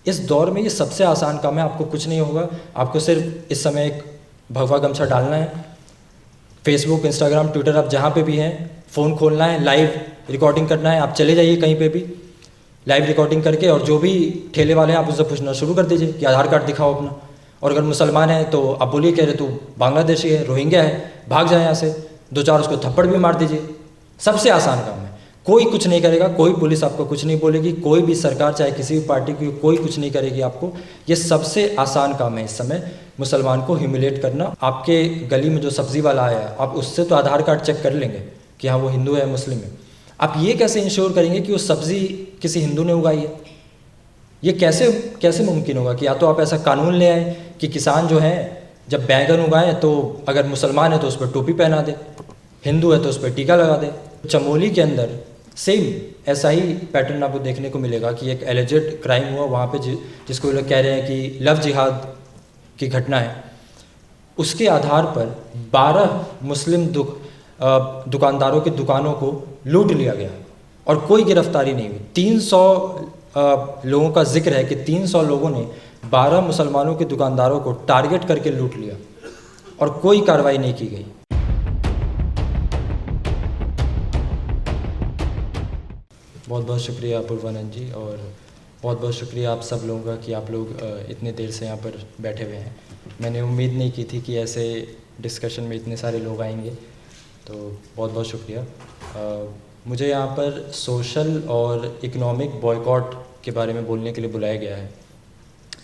इस दौर में ये सबसे आसान काम है, आपको कुछ नहीं होगा, आपको सिर्फ इस समय एक भगवा गमछा डालना है, फेसबुक, इंस्टाग्राम, ट्विटर, आप जहाँ पे भी हैं फ़ोन खोलना है, लाइव रिकॉर्डिंग करना है, आप चले जाइए कहीं पे भी लाइव रिकॉर्डिंग करके, और जो भी ठेले वाले हैं आप उससे पूछना शुरू कर दीजिए कि आधार कार्ड दिखाओ अपना, और अगर मुसलमान है तो आप बोलिए कह रहे तू बांग्लादेशी है, रोहिंग्या है, भाग जाए यहाँ से, दो चार उसको थप्पड़ भी मार दीजिए। सबसे आसान काम है, कोई कुछ नहीं करेगा, कोई पुलिस आपको कुछ नहीं बोलेगी, कोई भी सरकार चाहे किसी भी पार्टी की कोई कुछ नहीं करेगी आपको। ये सबसे आसान काम है इस समय मुसलमान को ह्यूमिलेट करना। आपके गली में जो सब्ज़ी वाला आया आप उससे तो आधार कार्ड चेक कर लेंगे कि हाँ वो हिंदू है मुस्लिम है, आप ये कैसे इंश्योर करेंगे कि वो सब्ज़ी किसी हिंदू ने उगाई है? ये कैसे मुमकिन होगा कि या तो आप ऐसा कानून ले आए कि किसान जो हैं जब बैंगन उगाएं तो अगर मुसलमान है तो उस पर टोपी पहना दे, हिंदू है तो उस पर टीका लगा दे। चमोली के अंदर सेम ऐसा ही पैटर्न आपको देखने को मिलेगा कि एक एलिजेड क्राइम हुआ वहाँ पे जिसको लोग कह रहे हैं कि लव जिहाद की घटना है, उसके आधार पर 12 मुस्लिम दुकानदारों की दुकानों को लूट लिया गया और कोई गिरफ्तारी नहीं हुई। 300 लोगों का जिक्र है कि 300 लोगों ने 12 मुसलमानों के दुकानदारों को टारगेट करके लूट लिया और कोई कार्रवाई नहीं की गई। बहुत बहुत शुक्रिया पूर्वानंद जी, और बहुत बहुत शुक्रिया आप सब लोगों का कि आप लोग इतने देर से यहाँ पर बैठे हुए हैं। मैंने उम्मीद नहीं की थी कि ऐसे डिस्कशन में इतने सारे लोग आएंगे, तो बहुत बहुत शुक्रिया। मुझे यहाँ पर सोशल और इकोनॉमिक बॉयकॉट के बारे में बोलने के लिए बुलाया गया है,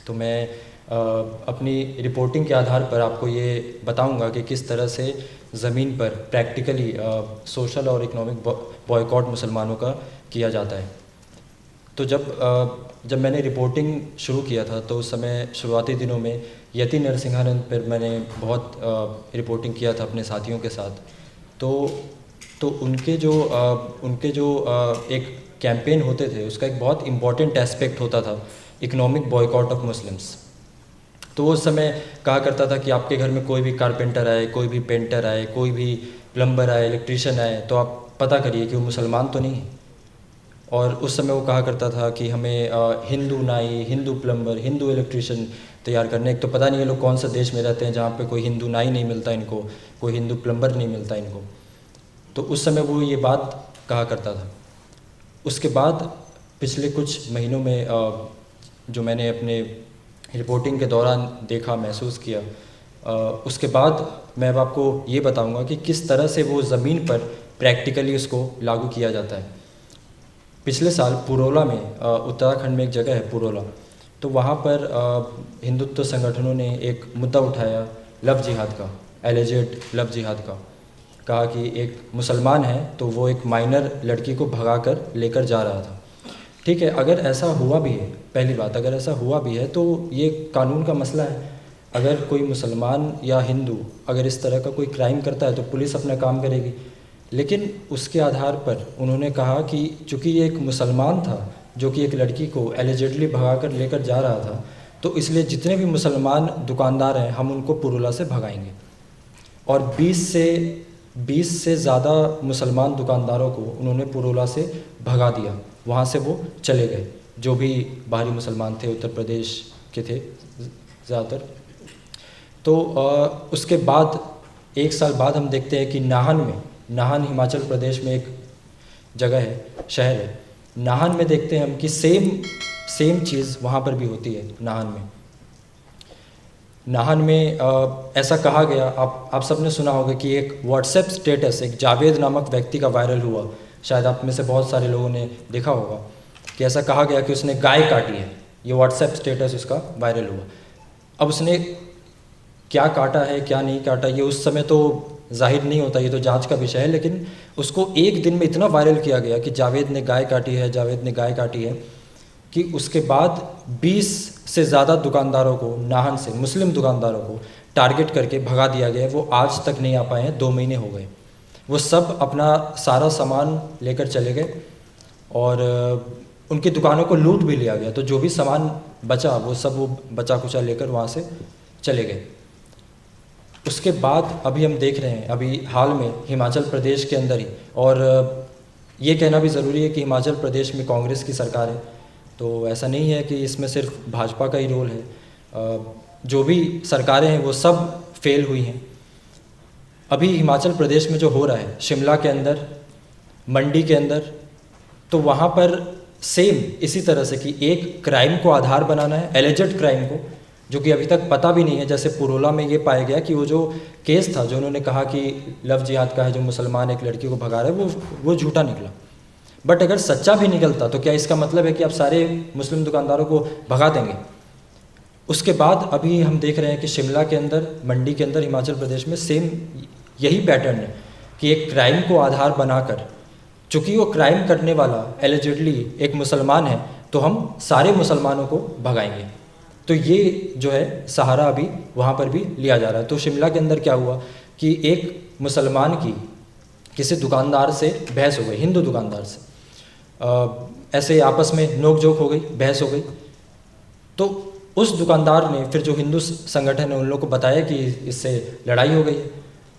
तो मैं अपनी रिपोर्टिंग के आधार पर आपको ये बताऊंगा कि किस तरह से ज़मीन पर प्रैक्टिकली सोशल और इकोनॉमिक बॉयकॉट मुसलमानों का किया जाता है। तो जब मैंने रिपोर्टिंग शुरू किया था तो उस समय शुरुआती दिनों में यति नरसिंहानंद पर मैंने बहुत रिपोर्टिंग किया था अपने साथियों के साथ। तो उनके जो एक कैंपेन होते थे उसका एक बहुत इम्पॉर्टेंट एस्पेक्ट होता था इकोनॉमिक बॉयकॉट ऑफ मुस्लिम्स। तो उस समय कहा करता था कि आपके घर में कोई भी कारपेंटर आए, कोई भी पेंटर आए, कोई भी प्लम्बर आए, इलेक्ट्रीशियन आए, तो आप पता करिए कि वो मुसलमान तो नहीं है। और उस समय वो कहा करता था कि हमें हिंदू नाई, हिंदू प्लम्बर, हिंदू इलेक्ट्रीशियन तैयार करने। एक तो पता नहीं ये लोग कौन सा देश में रहते हैं जहाँ पे कोई हिंदू नाई नहीं मिलता इनको, कोई हिंदू प्लम्बर नहीं मिलता इनको। तो उस समय वो ये बात कहा करता था। उसके बाद पिछले कुछ महीनों में जो मैंने अपने रिपोर्टिंग के दौरान देखा, महसूस किया, उसके बाद मैं अब आपको ये बताऊंगा कि किस तरह से वो ज़मीन पर प्रैक्टिकली उसको लागू किया जाता है। पिछले साल पुरोला में, उत्तराखंड में एक जगह है पुरोला, तो वहाँ पर हिंदुत्व संगठनों ने एक मुद्दा उठाया लव जिहाद का, एलिजेड लव जिहाद का। कहा कि एक मुसलमान है तो वो एक माइनर लड़की को भगाकर लेकर जा रहा था। ठीक है, अगर ऐसा हुआ भी है, पहली बात अगर ऐसा हुआ भी है तो ये कानून का मसला है। अगर कोई मुसलमान या हिंदू अगर इस तरह का कोई क्राइम करता है तो पुलिस अपना काम करेगी, लेकिन उसके आधार पर उन्होंने कहा कि चूँकि ये एक मुसलमान था जो कि एक लड़की को एलिजेडली भगाकर लेकर जा रहा था, तो इसलिए जितने भी मुसलमान दुकानदार हैं हम उनको पुरोला से भगाएंगे। और 20 से ज़्यादा मुसलमान दुकानदारों को उन्होंने पुरोला से भगा दिया, वहाँ से वो चले गए, जो भी बाहरी मुसलमान थे, उत्तर प्रदेश के थे ज़्यादातर। तो उसके बाद 1 साल बाद हम देखते हैं कि नाहन हिमाचल प्रदेश में एक जगह है, शहर है, नाहन में देखते हैं हम कि सेम चीज़ वहाँ पर भी होती है। नाहन में ऐसा कहा गया, आप सबने सुना होगा कि एक व्हाट्सएप स्टेटस एक जावेद नामक व्यक्ति का वायरल हुआ, शायद आप में से बहुत सारे लोगों ने देखा होगा कि ऐसा कहा गया कि उसने गाय काटी है। ये व्हाट्सएप स्टेटस उसका वायरल हुआ। अब उसने क्या काटा है क्या नहीं काटा ये उस समय तो जाहिर नहीं होता, ये तो जांच का विषय है, लेकिन उसको एक दिन में इतना वायरल किया गया कि जावेद ने गाय काटी है, जावेद ने गाय काटी है, कि उसके बाद 20 से ज़्यादा दुकानदारों को नाहन से, मुस्लिम दुकानदारों को टारगेट करके भगा दिया गया। वो आज तक नहीं आ पाए हैं, 2 महीने हो गए। वो सब अपना सारा सामान लेकर चले गए और उनकी दुकानों को लूट भी लिया गया। तो जो भी सामान बचा वो सब वो बचा कुचा लेकर वहाँ से चले गए। उसके बाद अभी हम देख रहे हैं, अभी हाल में हिमाचल प्रदेश के अंदर ही, और ये कहना भी ज़रूरी है कि हिमाचल प्रदेश में कांग्रेस की सरकार है, तो ऐसा नहीं है कि इसमें सिर्फ भाजपा का ही रोल है। जो भी सरकारें हैं वो सब फेल हुई हैं। अभी हिमाचल प्रदेश में जो हो रहा है, शिमला के अंदर, मंडी के अंदर, तो वहाँ पर सेम इसी तरह से कि एक क्राइम को आधार बनाना है, एलिजेड क्राइम को, जो कि अभी तक पता भी नहीं है। जैसे पुरोला में ये पाया गया कि वो जो केस था, जो उन्होंने कहा कि लव जिहाद का है, जो मुसलमान एक लड़की को भगा रहा है, वो झूठा निकला। बट अगर सच्चा भी निकलता तो क्या इसका मतलब है कि आप सारे मुस्लिम दुकानदारों को भगा देंगे? उसके बाद अभी हम देख रहे हैं कि शिमला के अंदर, मंडी के अंदर, हिमाचल प्रदेश में सेम यही पैटर्न है कि एक क्राइम को आधार बनाकर, चूँकि वो क्राइम करने वाला एलिजिडली एक मुसलमान है, तो हम सारे मुसलमानों को भगाएंगे। तो ये जो है सहारा अभी वहाँ पर भी लिया जा रहा है। तो शिमला के अंदर क्या हुआ कि एक मुसलमान की किसी दुकानदार से बहस हो गई, हिंदू दुकानदार से, ऐसे आपस में नोक झोंक हो गई, बहस हो गई। तो उस दुकानदार ने फिर जो हिंदू संगठन है उन लोगों को बताया कि इससे लड़ाई हो गई है।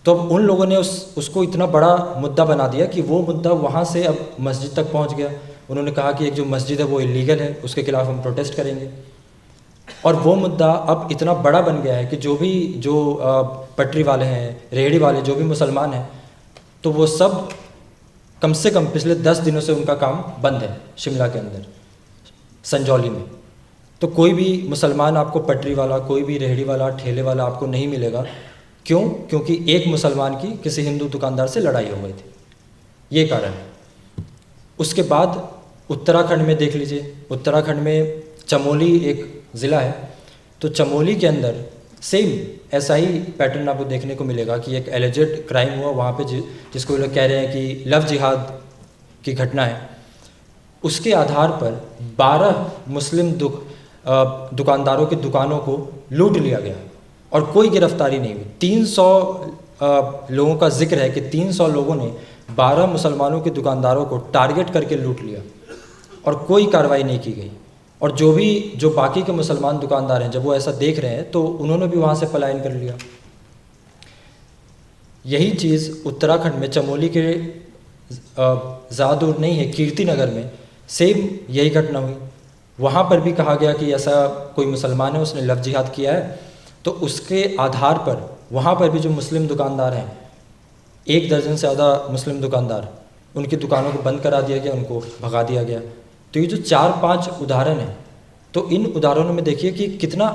तो अब उन लोगों ने उसको इतना बड़ा मुद्दा बना दिया कि वो मुद्दा वहाँ से अब मस्जिद तक पहुँच गया। उन्होंने कहा कि एक जो मस्जिद है वो इलीगल है, उसके खिलाफ हम प्रोटेस्ट करेंगे। और वो मुद्दा अब इतना बड़ा बन गया है कि जो पटरी वाले हैं, रेहड़ी वाले, जो भी मुसलमान हैं, तो वो सब कम से कम पिछले 10 दिनों से उनका काम बंद है शिमला के अंदर, संजौली में। तो कोई भी मुसलमान आपको पटरी वाला, कोई भी रेहड़ी वाला, ठेले वाला आपको नहीं मिलेगा। क्यों? क्योंकि एक मुसलमान की किसी हिंदू दुकानदार से लड़ाई हो गई थी, ये कारण है। उसके बाद उत्तराखंड में देख लीजिए, उत्तराखंड में चमोली एक ज़िला है, तो चमोली के अंदर सेम ऐसा ही पैटर्न आपको देखने को मिलेगा कि एक एलिजेड क्राइम हुआ वहाँ पे, जिसको लोग कह रहे हैं कि लव जिहाद की घटना है। उसके आधार पर 12 मुस्लिम दुकानदारों की दुकानों को लूट लिया गया और कोई गिरफ्तारी नहीं हुई। 300 लोगों का जिक्र है कि 300 लोगों ने 12 मुसलमानों के दुकानदारों को टारगेट करके लूट लिया और कोई कार्रवाई नहीं की गई। और जो बाकी के मुसलमान दुकानदार हैं, जब वो ऐसा देख रहे हैं तो उन्होंने भी वहाँ से पलायन कर लिया। यही चीज़ उत्तराखंड में चमोली के ज़्यादा दूर नहीं है, कीर्ति नगर में सेम यही घटना हुई। वहाँ पर भी कहा गया कि ऐसा कोई मुसलमान है, उसने लव जिहाद किया है। तो उसके आधार पर वहाँ पर भी जो मुस्लिम दुकानदार हैं, 1 दर्जन से ज़्यादा मुस्लिम दुकानदार, उनकी दुकानों को बंद करा दिया गया, उनको भगा दिया गया। तो ये जो 4-5 उदाहरण हैं, तो इन उदाहरणों में देखिए कि कितना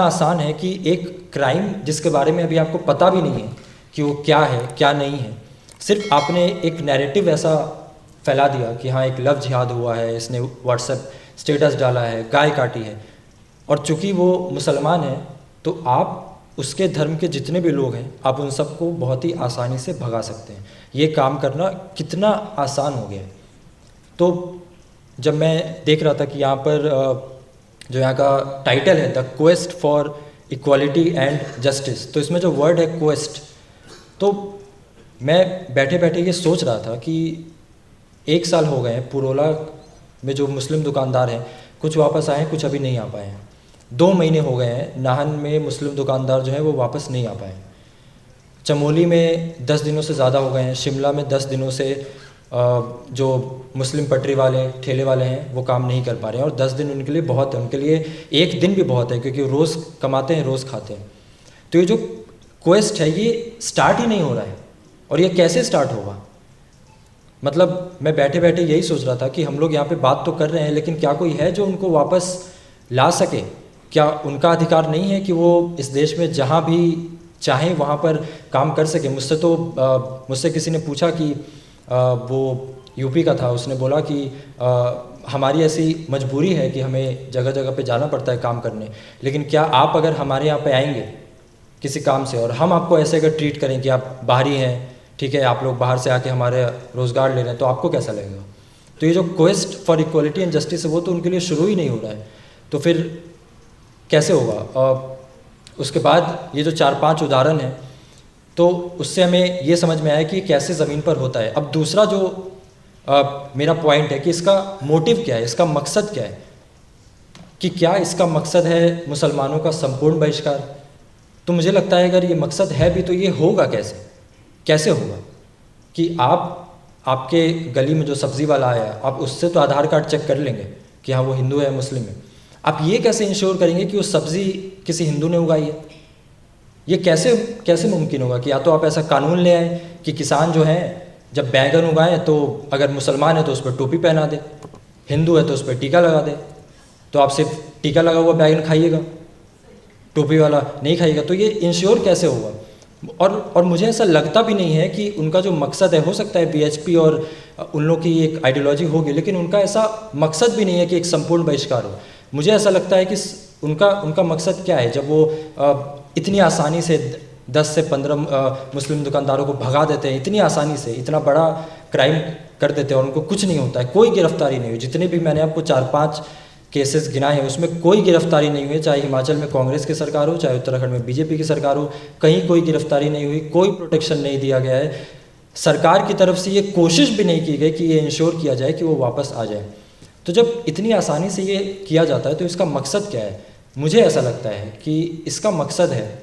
आसान है कि एक क्राइम जिसके बारे में अभी आपको पता भी नहीं है कि वो क्या है क्या नहीं है, सिर्फ आपने एक नैरेटिव ऐसा फैला दिया कि हाँ एक लव जिहाद हुआ है, इसने व्हाट्सएप स्टेटस डाला है, गाय काटी है, और चूँकि वो मुसलमान है तो आप उसके धर्म के जितने भी लोग हैं, आप उन सबको बहुत ही आसानी से भगा सकते हैं। ये काम करना कितना आसान हो गया है। तो जब मैं देख रहा था कि यहाँ पर जो यहाँ का टाइटल है the quest for equality and justice, तो इसमें जो वर्ड है क्वेस्ट, तो मैं बैठे बैठे ये सोच रहा था कि 1 साल हो गए हैं पुरोला में जो मुस्लिम दुकानदार हैं, कुछ वापस आए हैं, कुछ अभी नहीं आ पाए हैं। 2 महीने हो गए हैं नाहन में मुस्लिम दुकानदार जो हैं वो वापस नहीं आ पाए। चमोली में 10 दिनों से ज़्यादा हो गए हैं। शिमला में 10 दिनों से जो मुस्लिम पटरी वाले, ठेले वाले हैं वो काम नहीं कर पा रहे हैं, और 10 दिन उनके लिए बहुत है, उनके लिए 1 दिन भी बहुत है, क्योंकि रोज़ कमाते हैं, रोज़ खाते हैं। तो ये जो क्वेस्ट है ये स्टार्ट ही नहीं हो रहा है, और ये कैसे स्टार्ट होगा? मतलब मैं बैठे बैठे यही सोच रहा था कि हम लोग यहाँ पे बात तो कर रहे हैं, लेकिन क्या कोई है जो उनको वापस ला सके? क्या उनका अधिकार नहीं है कि वो इस देश में जहाँ भी चाहें वहाँ पर काम कर सके? मुझसे किसी ने पूछा कि वो यूपी का था, उसने बोला कि हमारी ऐसी मजबूरी है कि हमें जगह जगह पे जाना पड़ता है काम करने, लेकिन क्या आप अगर हमारे यहाँ पे आएंगे किसी काम से और हम आपको ऐसे अगर ट्रीट करें कि आप बाहरी हैं, ठीक है, आप लोग बाहर से आके हमारे रोज़गार ले रहे हैं, तो आपको कैसा लगेगा? तो ये जो quest for equality and justice है वो तो उनके लिए शुरू ही नहीं हो रहा है, तो फिर कैसे होगा? उसके बाद ये जो 4-5 उदाहरण हैं, तो उससे हमें ये समझ में आया कि कैसे ज़मीन पर होता है। अब दूसरा जो मेरा पॉइंट है कि इसका मोटिव क्या है, इसका मकसद क्या है, कि क्या इसका मकसद है मुसलमानों का संपूर्ण बहिष्कार? तो मुझे लगता है अगर ये मकसद है भी तो ये होगा कैसे होगा कि आप आपके गली में जो सब्ज़ी वाला आया, आप उससे तो आधार कार्ड चेक कर लेंगे कि हाँ वो हिंदू है मुस्लिम है। आप ये कैसे इंश्योर करेंगे कि वो सब्ज़ी किसी हिंदू ने उगाई है? ये कैसे मुमकिन होगा कि या तो आप ऐसा कानून ले आए कि किसान जो हैं जब बैंगन उगाएं तो अगर मुसलमान है तो उस पर टोपी पहना दे, हिंदू है तो उस पर टीका लगा दे, तो आप सिर्फ टीका लगा हुआ बैंगन खाइएगा, टोपी वाला नहीं खाइएगा। तो ये इंश्योर कैसे होगा? और मुझे ऐसा लगता भी नहीं है कि उनका जो मकसद है, हो सकता है बीएचपी और उन लोगों की एक आइडियोलॉजी होगी, लेकिन उनका ऐसा मकसद भी नहीं है कि एक संपूर्ण बहिष्कार हो। मुझे ऐसा लगता है कि उनका मकसद क्या है, जब वो इतनी आसानी से 10 से 15 मुस्लिम दुकानदारों को भगा देते हैं, इतनी आसानी से इतना बड़ा क्राइम कर देते हैं और उनको कुछ नहीं होता है, कोई गिरफ्तारी नहीं हुई। जितने भी मैंने आपको 4-5 केसेस गिनाए हैं उसमें कोई गिरफ्तारी नहीं हुई, चाहे हिमाचल में कांग्रेस की सरकार हो, चाहे उत्तराखंड में बीजेपी की सरकार हो, कहीं कोई गिरफ्तारी नहीं हुई, कोई प्रोटेक्शन नहीं दिया गया है। सरकार की तरफ से ये कोशिश भी नहीं की गई कि ये इंश्योर किया जाए कि वो वापस आ जाए। तो जब इतनी आसानी से ये किया जाता है तो इसका मकसद क्या है? मुझे ऐसा लगता है कि इसका मकसद है,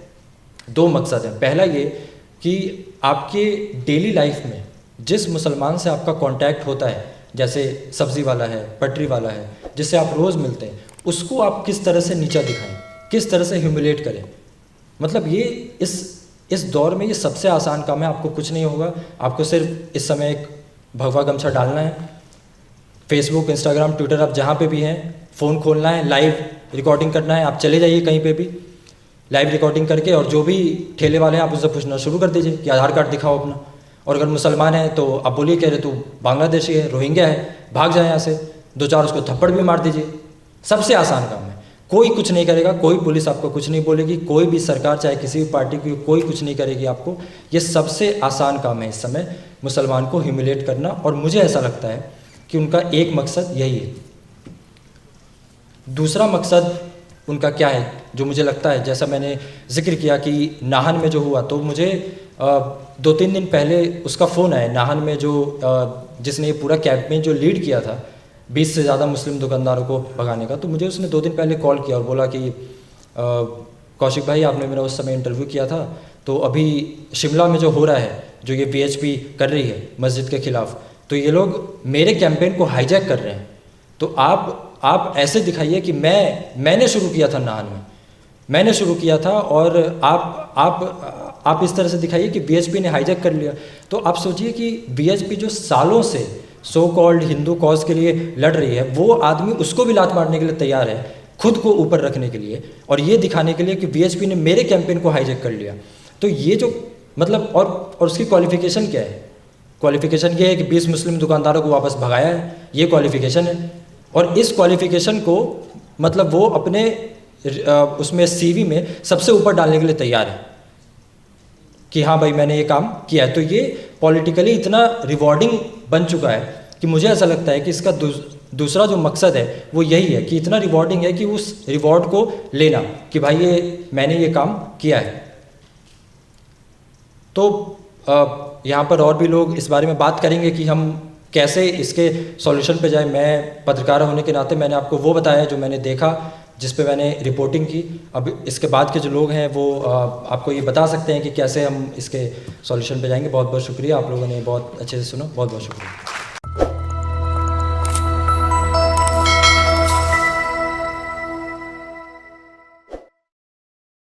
2 मकसद हैं। पहला ये कि आपके डेली लाइफ में जिस मुसलमान से आपका कांटेक्ट होता है, जैसे सब्ज़ी वाला है, पटरी वाला है, जिससे आप रोज़ मिलते हैं, उसको आप किस तरह से नीचा दिखाएं, किस तरह से ह्यूमिलेट करें। मतलब ये इस दौर में ये सबसे आसान काम है। आपको कुछ नहीं होगा, आपको सिर्फ इस समय एक भगवा गमछा डालना है, फेसबुक, इंस्टाग्राम, ट्विटर, आप जहाँ पे भी हैं फ़ोन खोलना है, लाइव रिकॉर्डिंग करना है। आप चले जाइए कहीं पे भी लाइव रिकॉर्डिंग करके, और जो भी ठेले वाले हैं आप उससे पूछना शुरू कर दीजिए कि आधार कार्ड दिखाओ अपना। और अगर मुसलमान है तो आप बोलिए कह रहे तू बांग्लादेशी है, रोहिंग्या है, भाग जाए यहाँ से, 2-4 उसको थप्पड़ भी मार दीजिए। सबसे आसान काम है, कोई कुछ नहीं करेगा, कोई पुलिस आपको कुछ नहीं बोलेगी, कोई भी सरकार चाहे किसी भी पार्टी की कोई कुछ नहीं करेगी आपको। ये सबसे आसान काम है इस समय मुसलमान को ह्यूमिलेट करना, और मुझे ऐसा लगता है कि उनका एक मकसद यही है। दूसरा मकसद उनका क्या है जो मुझे लगता है, जैसा मैंने जिक्र किया कि नाहन में जो हुआ, तो मुझे 2-3 दिन पहले उसका फ़ोन आया। नाहन में जो जिसने ये पूरा कैंपेन जो लीड किया था 20 से ज़्यादा मुस्लिम दुकानदारों को भगाने का, तो मुझे उसने 2 दिन पहले कॉल किया और बोला कि कौशिक भाई आपने मेरा उस समय इंटरव्यू किया था, तो अभी शिमला में जो हो रहा है, जो ये बीएचपी कर रही है मस्जिद के ख़िलाफ़, तो ये लोग मेरे कैंपेन को हाईजैक कर रहे हैं। तो आप ऐसे दिखाइए कि मैंने शुरू किया था नाहन में, मैंने शुरू किया था, और आप इस तरह से दिखाइए कि बीएचपी ने हाईजैक कर लिया। तो आप सोचिए कि बीएचपी जो सालों से सो कॉल्ड हिंदू कॉज के लिए लड़ रही है, वो आदमी उसको भी लात मारने के लिए तैयार है, खुद को ऊपर रखने के लिए, और ये दिखाने के लिए कि बीएचपी ने मेरे कैंपेन को हाईजैक कर लिया। तो ये जो मतलब और उसकी क्वालिफिकेशन क्या है? क्वालिफिकेशन ये है कि 20 मुस्लिम दुकानदारों को वापस भगाया है, ये क्वालिफिकेशन है। और इस क्वालिफिकेशन को मतलब वो अपने उसमें सीवी में सबसे ऊपर डालने के लिए तैयार है कि हाँ भाई मैंने ये काम किया है। तो ये पॉलिटिकली इतना रिवॉर्डिंग बन चुका है कि मुझे ऐसा लगता है कि इसका दूसरा जो मकसद है वो यही है कि इतना रिवॉर्डिंग है कि उस रिवॉर्ड को लेना कि भाई मैंने ये काम किया है। तो यहाँ पर और भी लोग इस बारे में बात करेंगे कि हम कैसे इसके सॉल्यूशन पे जाए। मैं पत्रकार होने के नाते मैंने आपको वो बताया जो मैंने देखा, जिस पे मैंने रिपोर्टिंग की। अब इसके बाद के जो लोग हैं वो आपको ये बता सकते हैं कि कैसे हम इसके सॉल्यूशन पे जाएंगे। बहुत बहुत शुक्रिया, आप लोगों ने बहुत अच्छे से सुना, बहुत बहुत शुक्रिया।